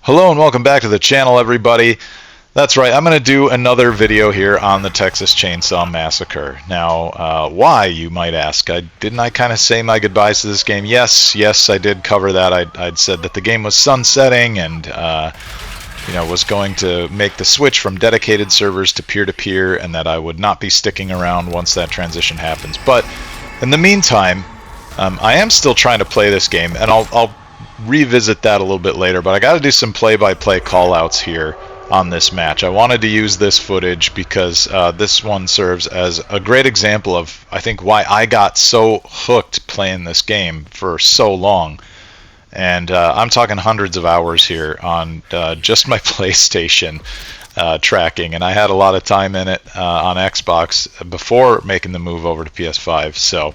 Hello and welcome back to the channel, everybody. That's right, I'm going to do another video here on the Texas Chainsaw Massacre. Now, why, you might ask? Didn't I kind of say my goodbyes to this game? Yes, I did cover that. I'd said that the game was sunsetting and was going to make the switch from dedicated servers to peer-to-peer, and that I would not be sticking around once that transition happens. But in the meantime, I am still trying to play this game, and I'll revisit that a little bit later, but I got to do some play-by-play call-outs here on this match. I wanted to use this footage because this one serves as a great example of, I think, why I got so hooked playing this game for so long. And I'm talking hundreds of hours here on just my PlayStation tracking, and I had a lot of time in it on Xbox before making the move over to PS5.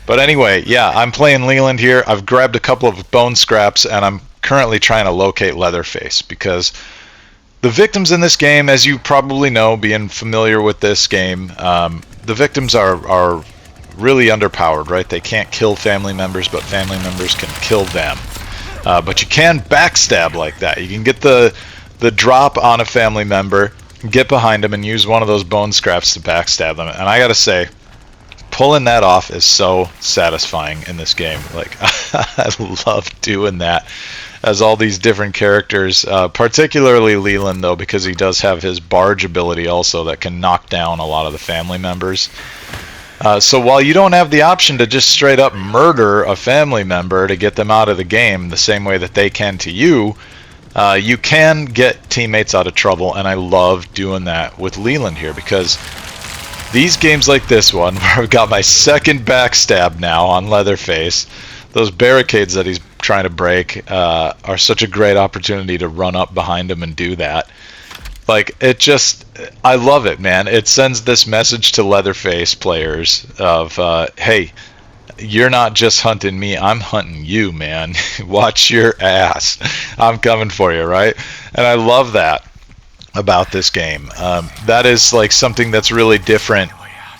But anyway, yeah, I'm playing Leland here. I've grabbed a couple of bone scraps, and I'm currently trying to locate Leatherface, because the victims in this game, as you probably know, being familiar with this game, the victims are really underpowered, right? They can't kill family members, but family members can kill them. But you can backstab like that. You can get the drop on a family member, get behind them, and use one of those bone scraps to backstab them. And I gotta say, pulling that off is so satisfying in this game. Like, I love doing that as all these different characters, particularly Leland, though, because he does have his barge ability also that can knock down a lot of the family members. So while you don't have the option to just straight up murder a family member to get them out of the game the same way that they can to you, you can get teammates out of trouble, and I love doing that with Leland here, because these games like this one, where I've got my second backstab now on Leatherface, those barricades that he's trying to break are such a great opportunity to run up behind him and do that. Like, I love it, man. It sends this message to Leatherface players of, hey, you're not just hunting me, I'm hunting you, man. Watch your ass. I'm coming for you, right? And I love that about this game. That is like something that's really different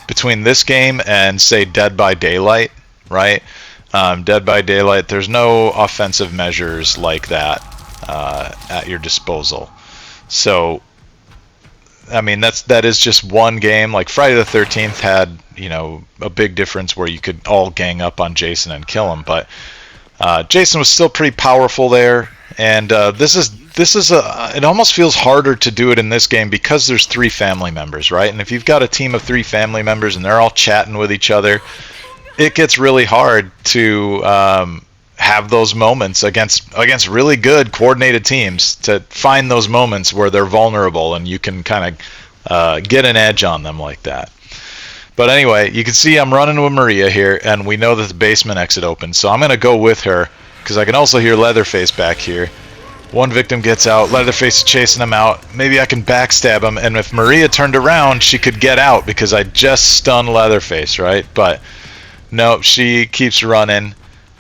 between this game and, say, Dead by Daylight, right? Dead by Daylight, there's no offensive measures like that at your disposal. So, I mean, that is just one game. Like Friday the 13th had, a big difference where you could all gang up on Jason and kill him, but Jason was still pretty powerful there. And it almost feels harder to do it in this game because there's 3 family members, right? And if you've got a team of 3 family members and they're all chatting with each other, it gets really hard to have those moments against really good coordinated teams, to find those moments where they're vulnerable and you can kind of get an edge on them like that. But anyway, you can see I'm running with Maria here, and we know that the basement exit opens, so I'm going to go with her, because I can also hear Leatherface back here. One victim gets out, Leatherface is chasing him out. Maybe I can backstab him, and if Maria turned around, she could get out because I just stunned Leatherface, right? But no, she keeps running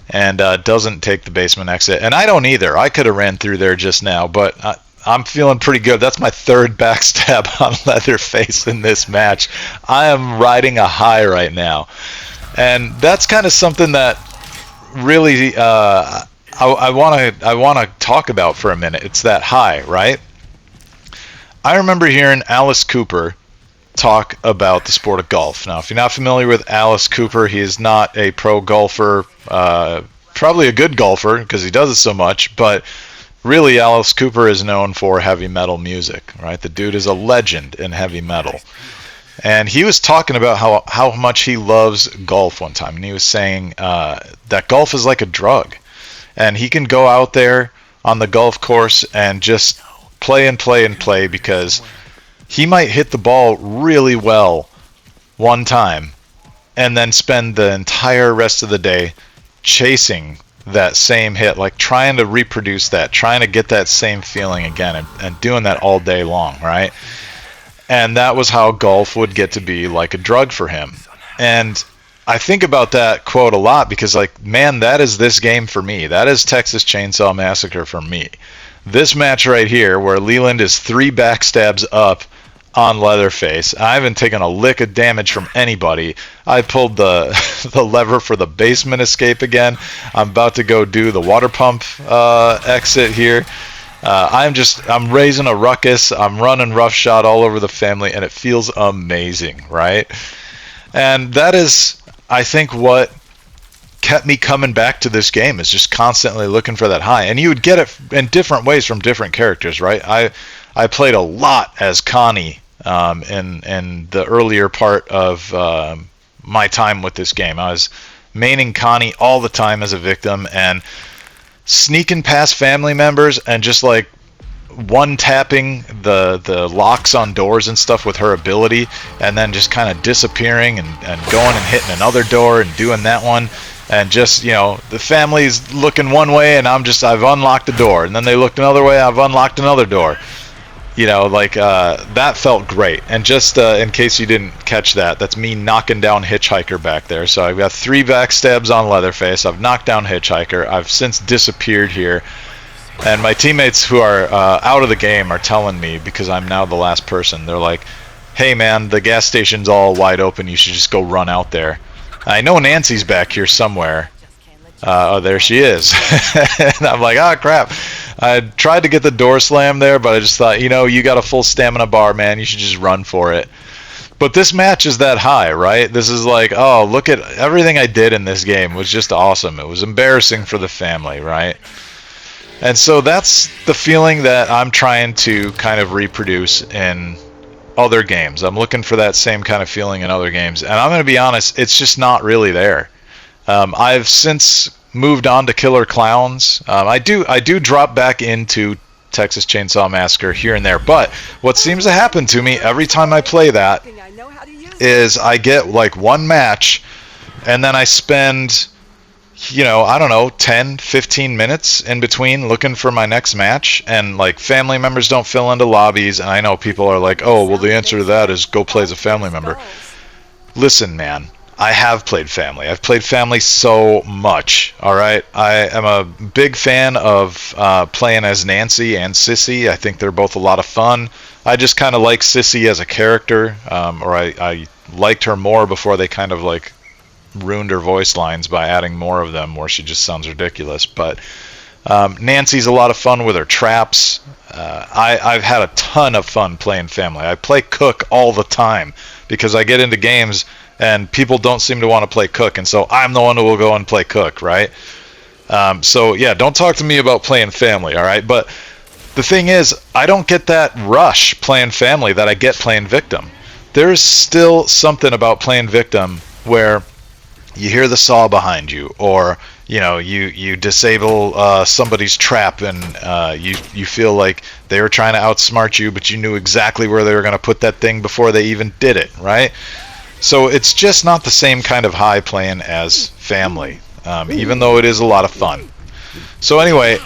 and doesn't take the basement exit. And I don't either. I could have ran through there just now, but I'm feeling pretty good. That's my 3rd backstab on Leatherface in this match. I am riding a high right now. And that's kind of something that really I want to talk about for a minute. It's that high, right? I remember hearing Alice Cooper talk about the sport of golf. Now, if you're not familiar with Alice Cooper, he is not a pro golfer, probably a good golfer because he does it so much, but really Alice Cooper is known for heavy metal music, right? The dude is a legend in heavy metal. And he was talking about how much he loves golf one time, and he was saying that golf is like a drug. And he can go out there on the golf course and just play and play and play, because he might hit the ball really well one time and then spend the entire rest of the day chasing that same hit, like trying to reproduce that, trying to get that same feeling again, and doing that all day long, right? And that was how golf would get to be like a drug for him. And I think about that quote a lot because, like, man, that is this game for me. That is Texas Chainsaw Massacre for me. This match right here, where Leland is 3 backstabs up on Leatherface. I haven't taken a lick of damage from anybody. I pulled the the lever for the basement escape again. I'm about to go do the water pump exit here. I'm raising a ruckus. I'm running roughshod all over the family, and it feels amazing, right? And that is, I think, what kept me coming back to this game, is just constantly looking for that high. And you would get it in different ways from different characters, right? I played a lot as Connie in the earlier part of my time with this game. I was maining Connie all the time as a victim, and sneaking past family members and just like one tapping the locks on doors and stuff with her ability, and then just kind of disappearing and going and hitting another door and doing that one, and just, you know, the family's looking one way and I've unlocked a door, and then they looked another way, I've unlocked another door. You know, like that felt great. And just in case you didn't catch that, that's me knocking down Hitchhiker back there. So I've got 3 backstabs on Leatherface. I've knocked down Hitchhiker. I've since disappeared here. And my teammates who are out of the game are telling me, because I'm now the last person, they're like, hey man, the gas station's all wide open. You should just go run out there. I know Nancy's back here somewhere. Oh, there she is. And I'm like, oh crap. I tried to get the door slam there, but I just thought, you know, you got a full stamina bar, man. You should just run for it. But this match is that high, right? This is like, oh, look at everything I did in this game. It was just awesome. It was embarrassing for the family, right? And so that's the feeling that I'm trying to kind of reproduce in other games. I'm looking for that same kind of feeling in other games. And I'm going to be honest, it's just not really there. I've since moved on to Killer Klowns. I do drop back into Texas Chainsaw Massacre here and there, but what seems to happen to me every time I play that is I get like one match, and then I spend, you know, I don't know, 10, 15 minutes in between looking for my next match, and like family members don't fill into lobbies, and I know people are like, oh, well, the answer to that is go play as a family member. Listen, man, I have played family. I've played family so much, all right? I am a big fan of playing as Nancy and Sissy. I think they're both a lot of fun. I just kind of like Sissy as a character, or I liked her more before they kind of like ruined her voice lines by adding more of them where she just sounds ridiculous. But Nancy's a lot of fun with her traps. I've had a ton of fun playing family. I play Cook all the time because I get into games and people don't seem to want to play Cook, and so I'm the one who will go and play Cook, right? So yeah, don't talk to me about playing family, all right? But the thing is, I don't get that rush playing family that I get playing victim. There's still something about playing victim where you hear the saw behind you, or you know, you disable somebody's trap, and you feel like they were trying to outsmart you, but you knew exactly where they were going to put that thing before they even did it, right? So it's just not the same kind of high playing as family, even though it is a lot of fun. So anyway,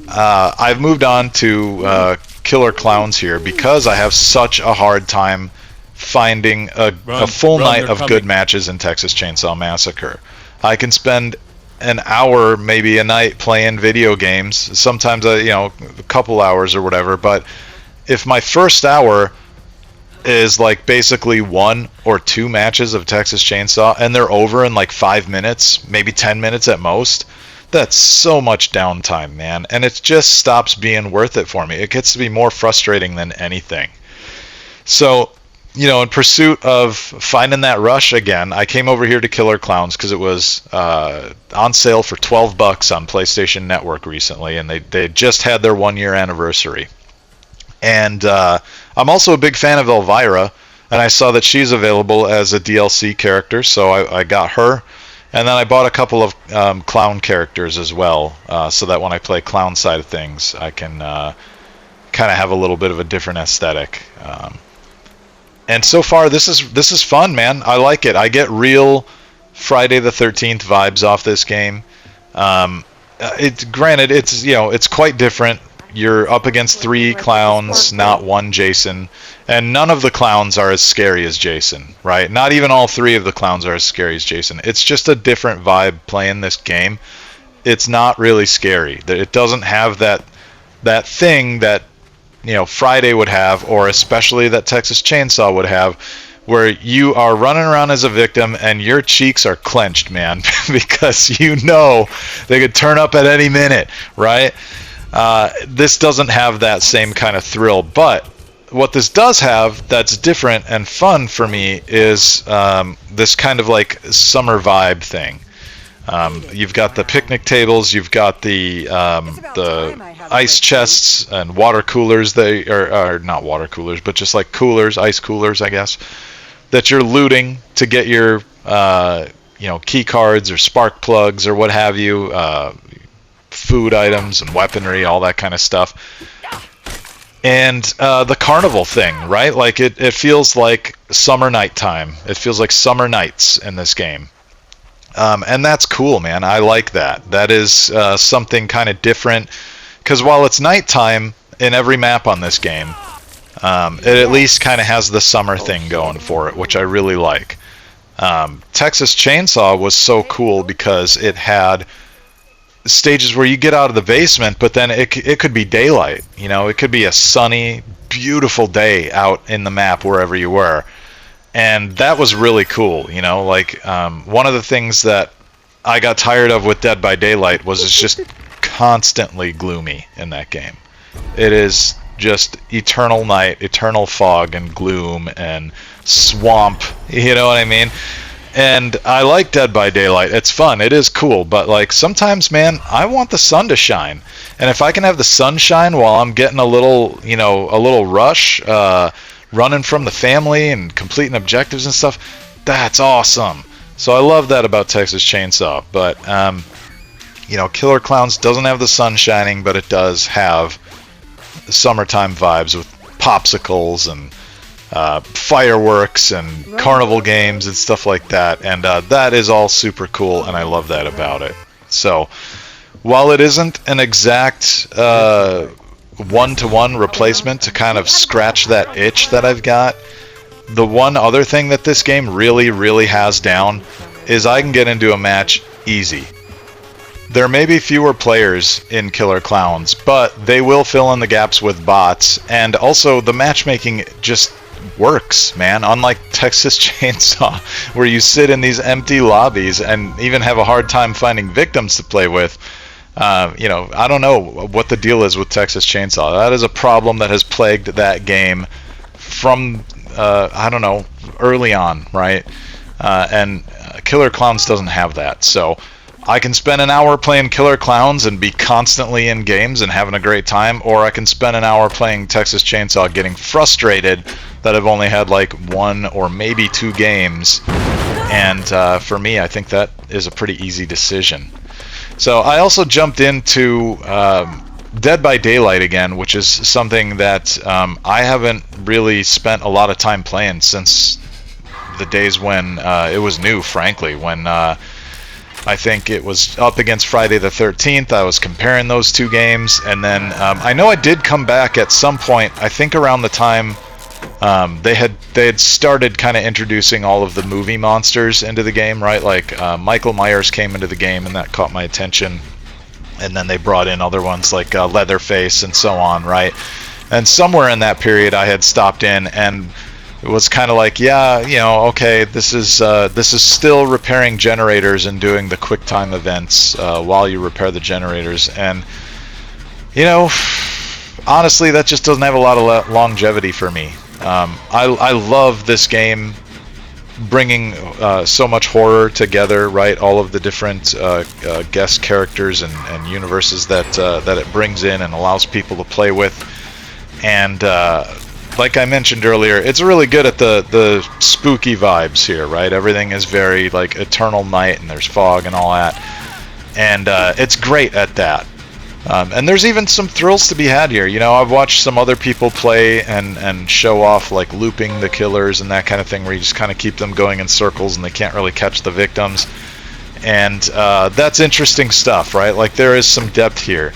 I've moved on to Killer Klowns here because I have such a hard time finding a full night of good matches in Texas Chainsaw Massacre. I can spend an hour, maybe a night, playing video games. Sometimes, you know, a couple hours or whatever. But if my first hour is like basically 1 or 2 matches of Texas Chainsaw, and they're over in like 5 minutes, maybe 10 minutes at most, that's so much downtime, man. And it just stops being worth it for me. It gets to be more frustrating than anything. So, you know, in pursuit of finding that rush again, I came over here to Killer Klowns because it was on sale for $12 on PlayStation Network recently, and they just had their 1-year anniversary. And I'm also a big fan of Elvira, and I saw that she's available as a DLC character, so I got her. And then I bought a couple of clown characters as well, so that when I play clown side of things, I can kind of have a little bit of a different aesthetic. And so far, this is fun, man. I like it. I get real Friday the 13th vibes off this game. Granted, it's, you know, it's quite different. You're up against 3 clowns, not 1 Jason, and none of the clowns are as scary as Jason, right? Not even all 3 of the clowns are as scary as Jason. It's just a different vibe playing this game. It's not really scary. It doesn't have that thing that Friday would have, or especially that Texas Chainsaw would have, where you are running around as a victim and your cheeks are clenched, man, because they could turn up at any minute, right? This doesn't have that same kind of thrill, but what this does have that's different and fun for me is this kind of like summer vibe thing. You've got the picnic tables, you've got the ice chests and water coolers. They are not water coolers, but just like coolers, ice coolers, I guess, that you're looting to get your key cards or spark plugs or what have you, food items and weaponry, all that kind of stuff. And the carnival thing, right? Like it feels like summer nighttime. It feels like summer nights in this game. And that's cool, man. I like that. That is something kind of different. Because while it's nighttime in every map on this game, it at least kind of has the summer thing going for it, which I really like. Texas Chainsaw was so cool because it had stages where you get out of the basement, but then it could be daylight. It could be a sunny, beautiful day out in the map wherever you were. And that was really cool, one of the things that I got tired of with Dead by Daylight was it's just constantly gloomy in that game. It is just eternal night, eternal fog and gloom and swamp, you know what I mean? And I like Dead by Daylight. It's fun. It is cool. But like sometimes, man, I want the sun to shine. And if I can have the sun shine while I'm getting a little rush, running from the family and completing objectives and stuff, that's awesome. So I love that about Texas Chainsaw. But Killer Klowns doesn't have the sun shining, but it does have the summertime vibes with popsicles and fireworks and carnival games and stuff like that, and that is all super cool, and I love that about it. So while it isn't an exact one-to-one replacement to kind of scratch that itch that I've got, the one other thing that this game really, really has down is I can get into a match easy. There may be fewer players in Killer Klowns, but they will fill in the gaps with bots, and also the matchmaking just works, man. Unlike Texas Chainsaw, where you sit in these empty lobbies and even have a hard time finding victims to play with. I don't know what the deal is with Texas Chainsaw. That is a problem that has plagued that game from, early on, right? And Killer Klowns doesn't have that. So I can spend an hour playing Killer Klowns and be constantly in games and having a great time, or I can spend an hour playing Texas Chainsaw getting frustrated that I've only had like one or maybe two games. And for me, I think that is a pretty easy decision. So I also jumped into Dead by Daylight again, which is something that I haven't really spent a lot of time playing since the days when it was new, frankly, when I think it was up against Friday the 13th. I was comparing those two games, and then I know I did come back at some point, I think around the time they had started kind of introducing all of the movie monsters into the game, right? Like Michael Myers came into the game, and that caught my attention. And then they brought in other ones like Leatherface and so on, right? And somewhere in that period, I had stopped in and it was kind of like, yeah, okay, this is still repairing generators and doing the quick time events while you repair the generators. And honestly, that just doesn't have a lot of longevity for me. I love this game bringing so much horror together, right? All of the different guest characters and universes that it brings in and allows people to play with. And like I mentioned earlier, it's really good at the spooky vibes here, right? Everything is very like eternal night, and there's fog and all that. And it's great at that. And there's even some thrills to be had here. I've watched some other people play and show off like looping the killers and that kind of thing, where you just kind of keep them going in circles and they can't really catch the victims. And that's interesting stuff, right? Like there is some depth here.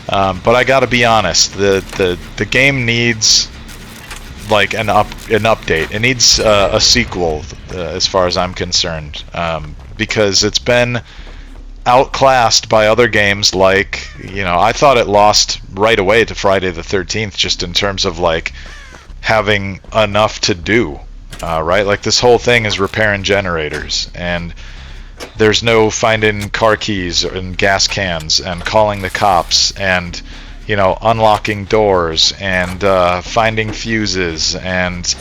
But I gotta be honest, the game needs like an update. It needs a sequel as far as I'm concerned, because it's been outclassed by other games like, I thought it lost right away to Friday the 13th just in terms of like having enough to do, right? Like this whole thing is repairing generators, and there's no finding car keys and gas cans and calling the cops and unlocking doors and finding fuses and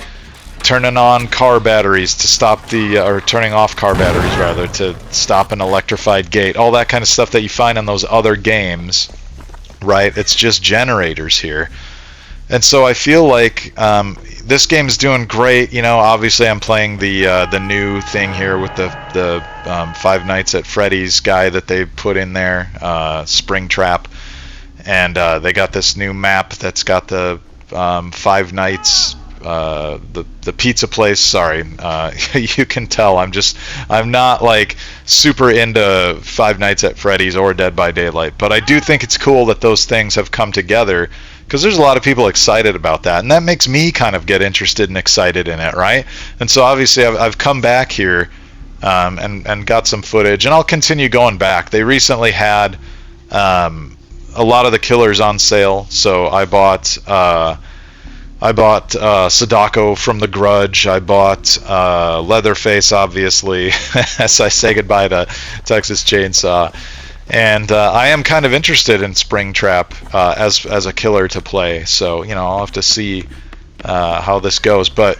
turning on car batteries to stop or turning off car batteries rather to stop an electrified gate, all that kind of stuff that you find in those other games, right? It's just generators here. And so I feel like this game is doing great. Obviously I'm playing the new thing here with the Five Nights at Freddy's guy that they put in there, Springtrap, and they got this new map that's got the Five Nights. The pizza place. Sorry, you can tell I'm not like super into Five Nights at Freddy's or Dead by Daylight, but I do think it's cool that those things have come together because there's a lot of people excited about that, and that makes me kind of get interested and excited in it, right? And so obviously I've come back here and got some footage, and I'll continue going back. They recently had a lot of the killers on sale, so I bought Sadako from The Grudge. I bought Leatherface, obviously, as I say goodbye to Texas Chainsaw. And I am kind of interested in Springtrap as a killer to play. So, I'll have to see how this goes. But,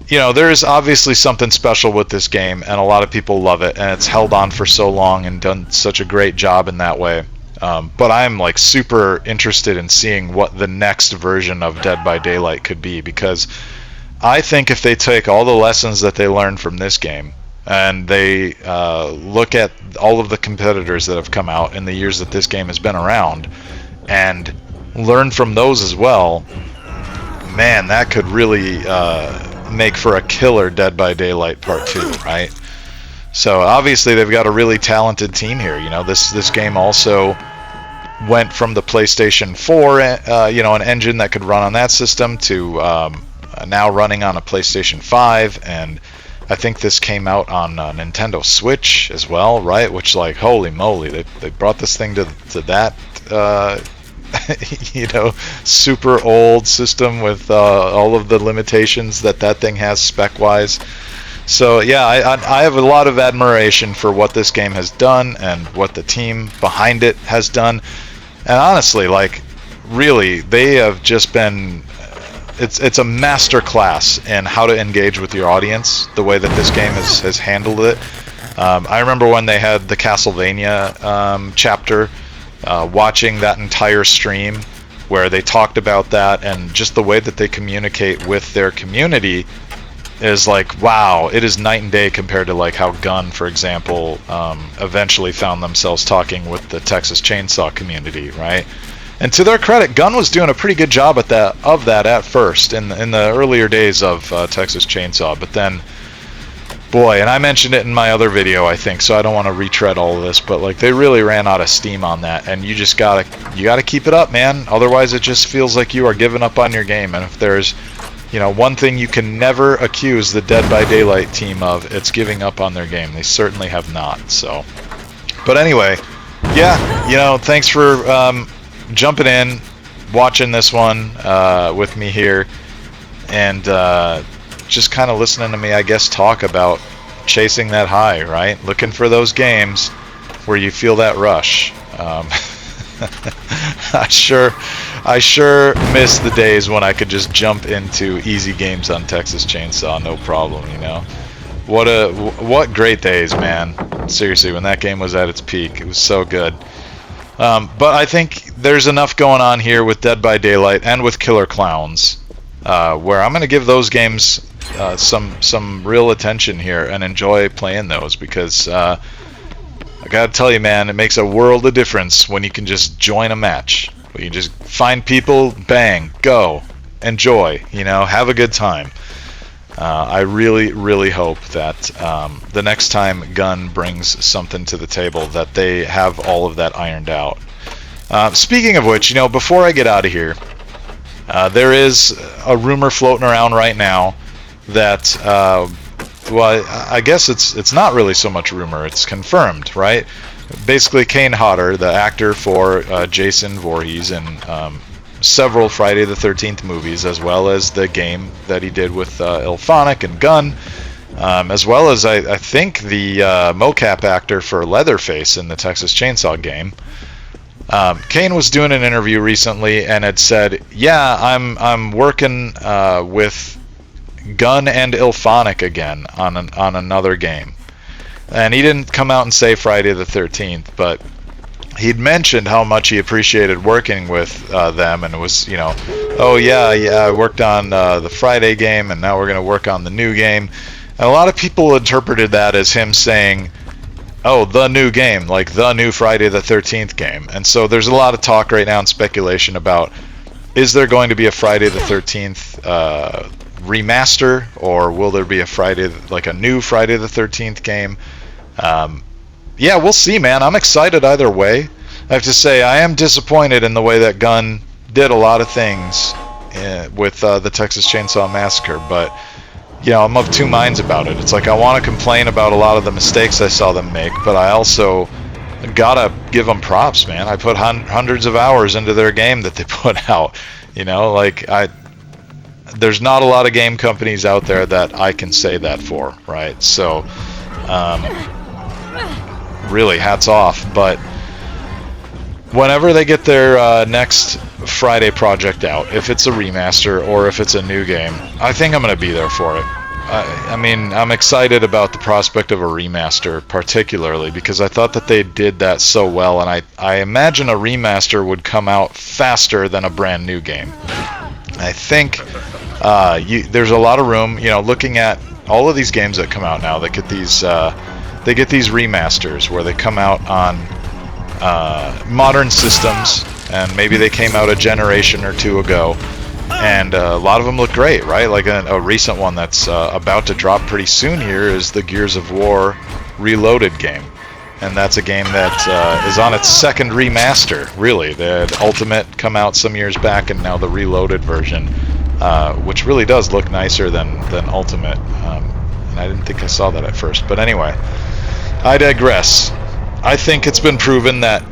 there is obviously something special with this game, and a lot of people love it. And it's held on for so long and done such a great job in that way. But I'm like super interested in seeing what the next version of Dead by Daylight could be, because I think if they take all the lessons that they learned from this game and they look at all of the competitors that have come out in the years that this game has been around and learn from those as well, man, that could really make for a killer Dead by Daylight Part 2, right? So obviously they've got a really talented team here. This game also went from the PlayStation 4, an engine that could run on that system, to now running on a PlayStation 5, and I think this came out on Nintendo Switch as well, right? Which, like, holy moly, they brought this thing to that super old system with all of the limitations that thing has spec-wise. So yeah, I have a lot of admiration for what this game has done and what the team behind it has done. And honestly, like, really, they have just been... It's a master class in how to engage with your audience, the way that this game has handled it. I remember when they had the Castlevania chapter, watching that entire stream where they talked about that, and just the way that they communicate with their community is like, wow, it is night and day compared to like how Gun, for example, eventually found themselves talking with the Texas Chainsaw community, right? And to their credit, Gun was doing a pretty good job of that at first in the earlier days of Texas Chainsaw, but then, boy, and I mentioned it in my other video, I think, so I don't want to retread all of this, but like they really ran out of steam on that, and you just gotta keep it up, man. Otherwise, it just feels like you are giving up on your game. And if there's one thing you can never accuse the Dead by Daylight team of, it's giving up on their game. They certainly have not. So, but anyway, yeah, thanks for jumping in, watching this one with me here, and just kind of listening to me, I guess, talk about chasing that high, right? Looking for those games where you feel that rush. I sure miss the days when I could just jump into easy games on Texas Chainsaw, no problem, What great days, man. Seriously, when that game was at its peak, it was so good. But I think there's enough going on here with Dead by Daylight and with Killer Klowns, where I'm going to give those games some real attention here and enjoy playing those, because I gotta tell you, man, it makes a world of difference when you can just join a match. When you just find people, bang, go, enjoy, have a good time. I really, really hope that the next time Gun brings something to the table, that they have all of that ironed out. Speaking of which, before I get out of here, there is a rumor floating around right now that well, I guess it's not really so much rumor, it's confirmed, right? Basically, Kane Hodder, the actor for Jason Voorhees in several Friday the 13th movies, as well as the game that he did with Ilphonic and Gunn, as well as I think the mocap actor for Leatherface in the Texas Chainsaw game. Kane was doing an interview recently and had said, "Yeah, I'm working with Gunn and Ilphonic again on another game." And he didn't come out and say Friday the 13th, but he'd mentioned how much he appreciated working with them, and it was, oh yeah, I worked on the Friday game, and now we're going to work on the new game. And a lot of people interpreted that as him saying, oh, the new game, like the new Friday the 13th game. And so there's a lot of talk right now and speculation about, is there going to be a Friday the 13th remaster, or will there be a new Friday the 13th game? Yeah, we'll see, man. I'm excited either way. I have to say, I am disappointed in the way that Gunn did a lot of things with the Texas Chainsaw Massacre, but I'm of two minds about it. It's like I want to complain about a lot of the mistakes I saw them make, but I also gotta give them props, man. I put hundreds of hours into their game that they put out. There's not a lot of game companies out there that I can say that for, right? So, really, hats off. But whenever they get their next Friday project out, if it's a remaster or if it's a new game, I think I'm going to be there for it. I mean, I'm excited about the prospect of a remaster, particularly because I thought that they did that so well, and I imagine a remaster would come out faster than a brand new game. I think there's a lot of room, looking at all of these games that come out now, they get these remasters where they come out on modern systems, and maybe they came out a generation or two ago, and a lot of them look great, right? Like a recent one that's about to drop pretty soon here is the Gears of War Reloaded game, and that's a game that is on its second remaster, really. They had Ultimate come out some years back, and now the Reloaded version, which really does look nicer than Ultimate, and I didn't think I saw that at first, but anyway, I digress. I think it's been proven that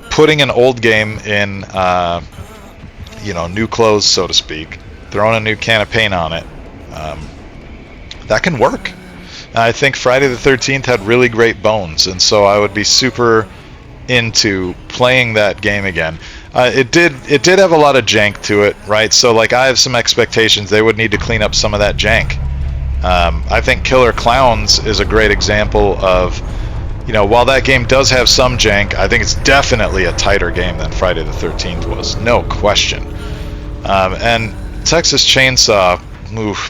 putting an old game in, new clothes, so to speak, throwing a new can of paint on it, that can work. I think Friday the 13th had really great bones, and so I would be super into playing that game again. It did have a lot of jank to it, right? So I have some expectations. They would need to clean up some of that jank. I think Killer Klowns is a great example of, while that game does have some jank, I think it's definitely a tighter game than Friday the 13th was, no question. And Texas Chainsaw,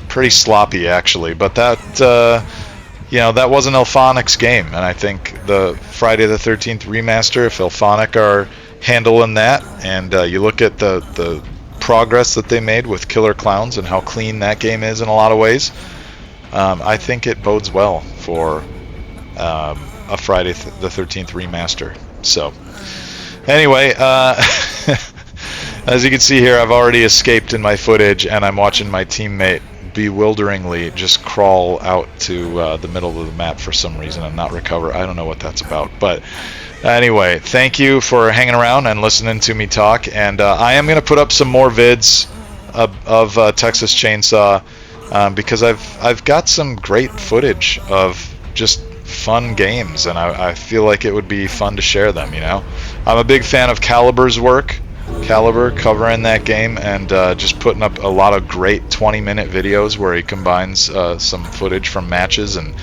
pretty sloppy actually, but that wasn't Ilphonic's game, and I think the Friday the 13th remaster, if Ilphonic are handling that, and you look at the progress that they made with Killer Klowns and how clean that game is in a lot of ways, I think it bodes well for a Friday the 13th remaster. So anyway, as you can see here, I've already escaped in my footage, and I'm watching my teammate bewilderingly just crawl out to the middle of the map for some reason and not recover. I don't know what that's about, but anyway, thank you for hanging around and listening to me talk, and I am going to put up some more vids of Texas Chainsaw, because I've got some great footage of just fun games, and I feel like it would be fun to share them. I'm a big fan of Caliber's work, Caliber covering that game, and just putting up a lot of great 20-minute videos where he combines some footage from matches, and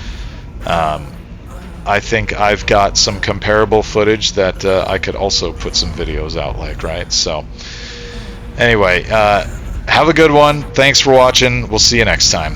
I think I've got some comparable footage that I could also put some videos out right? So anyway, have a good one. Thanks for watching. We'll see you next time.